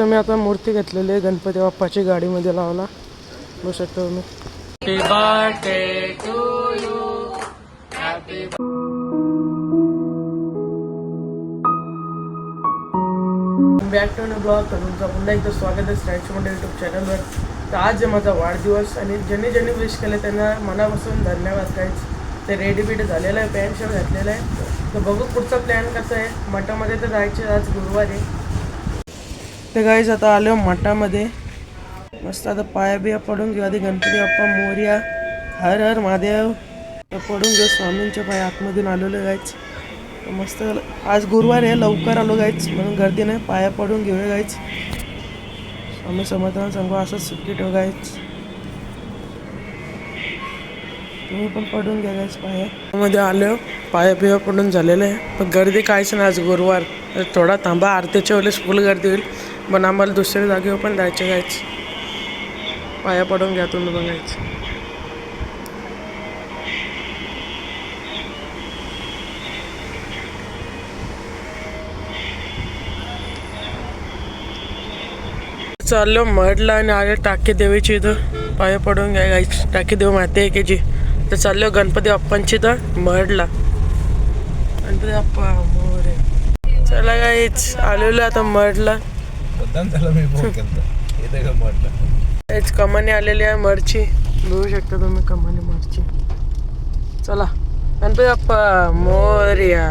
मी आता मूर्ती घेतलेली आहे गणपती बाप्पाची गाडीमध्ये लावला बघू शकता तुम्ही. Happy birthday to you. Happy back to new blog. तुमचं पुन्हा एकदा स्वागत आहे स्ट्राईक्स मोठे यूट्यूब चॅनलवर. तर आज आहे माझा वाढदिवस आणि ज्यांनी विश केलं त्यांना मनापासून धन्यवाद. काहीच ते रेडी बिडी झालेलं आहे, पॅन्ट शर्ट घातलेलं आहे. तर बघू पुढचा प्लॅन कसा आहे. मठामध्ये तर जायचे, आज गुरुवार आहे. तर गाईज आता आलो मठामध्ये. मस्त आता पाया बिया पडून घेऊ. आधी गणपती बाप्पा मोरया, हर हर महादेव पडून घेऊ. स्वामींच्या पाय आतमधून आलेलो गाईच. मस्त आज गुरुवार आहे, लवकर आलो गाईच म्हणून गर्दी नाही. पाया पडून घेऊया गाईच. स्वामी समर्थांना सांगू असंच सुट्टी ठेव गाईच. तुम्ही पण पडून घ्या गाईच पाया मध्ये. आलो पाया बिया पडून झालेलं आहे, पण गर्दी काहीच नाही आज गुरुवार. थोडा थांबा, आरतीच्या वेळेस फुल गर्दी होईल. पण आम्हाला दुसऱ्या जागेवर पण जायचं गाईच. पाया पडून घ्या तुम्ही बघायचं. चाललो मठला आणि आले टाके देवीची. इथं पाया पडून घ्या गाईच. टाके देव माहिती आहे की जी. तर चाललो गणपती बाप्पांची तर मठला. गणपती बाप्पा मोरे. चला गाईच आलेलो आता मठला. कमानी आलेली आहे मठची, बघू शकता तुम्ही कमानी मठची. चला गणपती बाप्पा मोरया.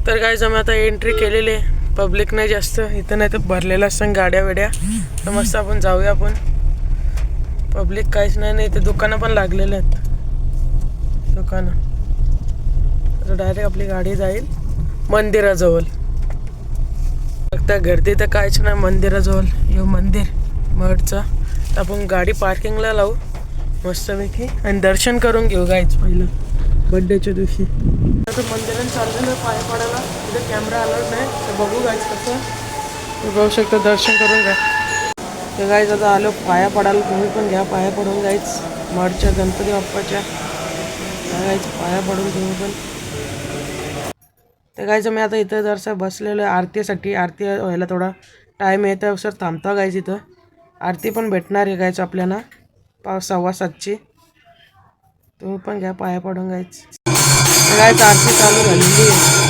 तर गाईच आम्ही आता एंट्री केलेली आहे. पब्लिक नाही जास्त इथं, नाही तर भरलेलं असतं गाड्या वेड्या. तर मस्त आपण जाऊया. आपण पब्लिक काहीच नाही. इथे दुकानं पण लागलेले आहेत, दुकानं. तर डायरेक्ट आपली गाडी जाईल मंदिराजवळ. फक्त गर्दी तर काहीच नाही मंदिराजवळ. हे मंदिर मठचं. तर आपण गाडी पार्किंगला लावू मस्तपैकी आणि दर्शन करून घेऊ गाईच पहिलं बड्डेच्या दिवशी. आता मंदिरात चाललेलं पाया पडायला. तिथे कॅमेरा अलाउड नाही, तर बघू गाईच कसं. बघू शकता, दर्शन करून घ्या. तर गाईच आता आलो पाया पडायला. तुम्ही पण घ्या पाया पडून गाईच मठच्या गणपती बाप्पाच्या. गाईच पाया पडून तुम्ही पण. तर गाईचं मी आता इथं जरसा बसलेलो आहे आरतीसाठी. आरती व्हायला थोडा टाईम आहे, तर सर थांबता गाईच. इथं आरती पण भेटणार आहे गाईच आपल्याला 6:15ची. तुम्ही पण घ्या पाया पडून गाईच. गाईच आरती चालू झालेली आहे.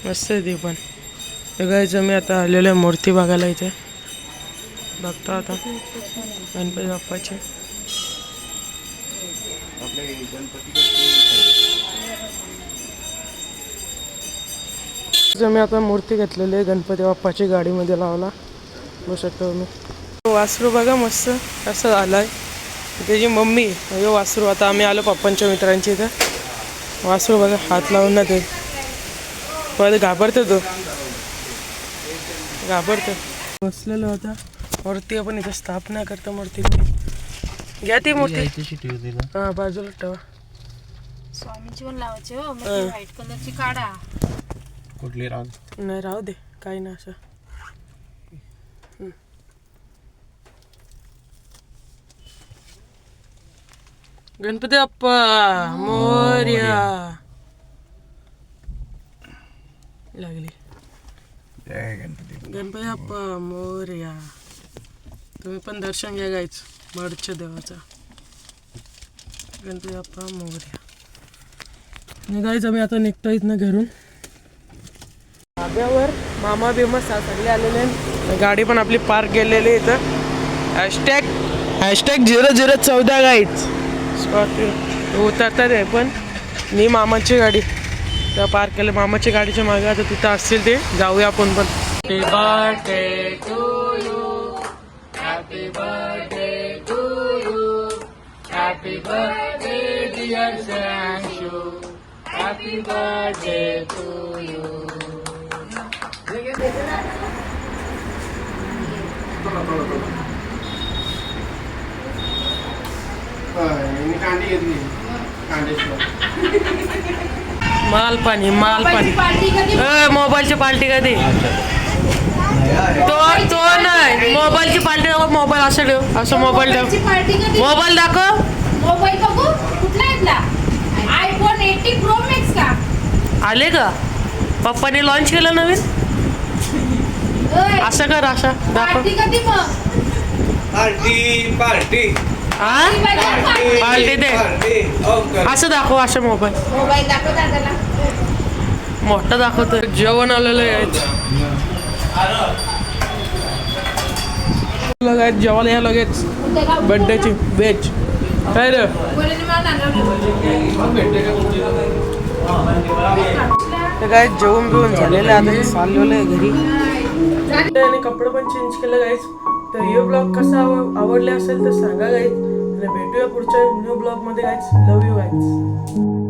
मस्त आहे ती पण. गाईचं मी आता आलेलो आहे मूर्ती बघायला. इथे बघता आता गणपती बाप्पाची. मी आता मूर्ती घेतलेली आहे गणपती बाप्पाची गाडीमध्ये लावला बघू शकता तुम्ही. वासरू बघा मस्त कसं आलाय. त्याची मम्मी हे वासरू. आता आम्ही आलो पप्पांच्या मित्रांची इथं. वासरू बघा हात लावून ना ते परत घाबरतो. तो घाबरतो. बसलेलो आता मूर्ती आपण इथं स्थापना करतो मूर्ती. घ्या ती मूर्ती. हा बाजूला ठेवा. स्वामीची पण लावायची हो. व्हाईट कलरची काढा. कुठली राग नाही राहू दे, काही नाही असं. गणपती बाप्पा मोरया लागली. गणपती बाप्पा मोरया. तुम्ही पण दर्शन घ्या गाईच मठच्या देवाचा. गणपती बाप्पा मोरया. गाईच आम्ही आता निघतो इथनं घरून. धाब्यावर मामा बिमा सगळे आलेले आहेत. गाडी पण आपली पार्क केलेली आहे इथं. हॅशटॅग 0014 गाईच. स्कॉर्पिओ उतरतात आहे पण मी मामाची गाडी त्या पार्क केलं. मामाची गाडीच्या मागे आता तिथं असतील ते. जाऊया आपण पण. Happy birthday to you. Happy birthday to you. Happy birthday dear शँशू. Happy birthday to you. माल पाणी मोबाईलची पार्टी कधी तो नाही. मोबाईलची पार्टी मोबाईल असं ठेव, असं मोबाईल ठेव. पार्टी कधी? मोबाईल दाखव. मोबाईल बघू कुठला घेतला? आयफोन 80 प्रो मॅक्स का? आले का? पप्पाने लॉन्च केलं नवीन. ओय, असं कर, असं दाखव. पार्टी कधी मग? पार्टी हा पार्टी दे. असं दाखव, असं मोबाईल मोबाईल दाखव दादाला. मोठं दाखवतो. जेवण आलेलं आहे लगेच जेवायला या लगेच. कुठे का? बड्डेची वेज काय रे. बोलले मला नांदवलं. तर काय जेवण बिवून झालेलं आहे. आता चाललेलं आहे घरी आणि कपडे पण चेंज केलं गाईज. तर हे ब्लॉग कसा आवडले असेल तर सांगा गाईज. आणि भेटूया पुढच्या न्यू ब्लॉग मध्ये गाईज. Love you guys.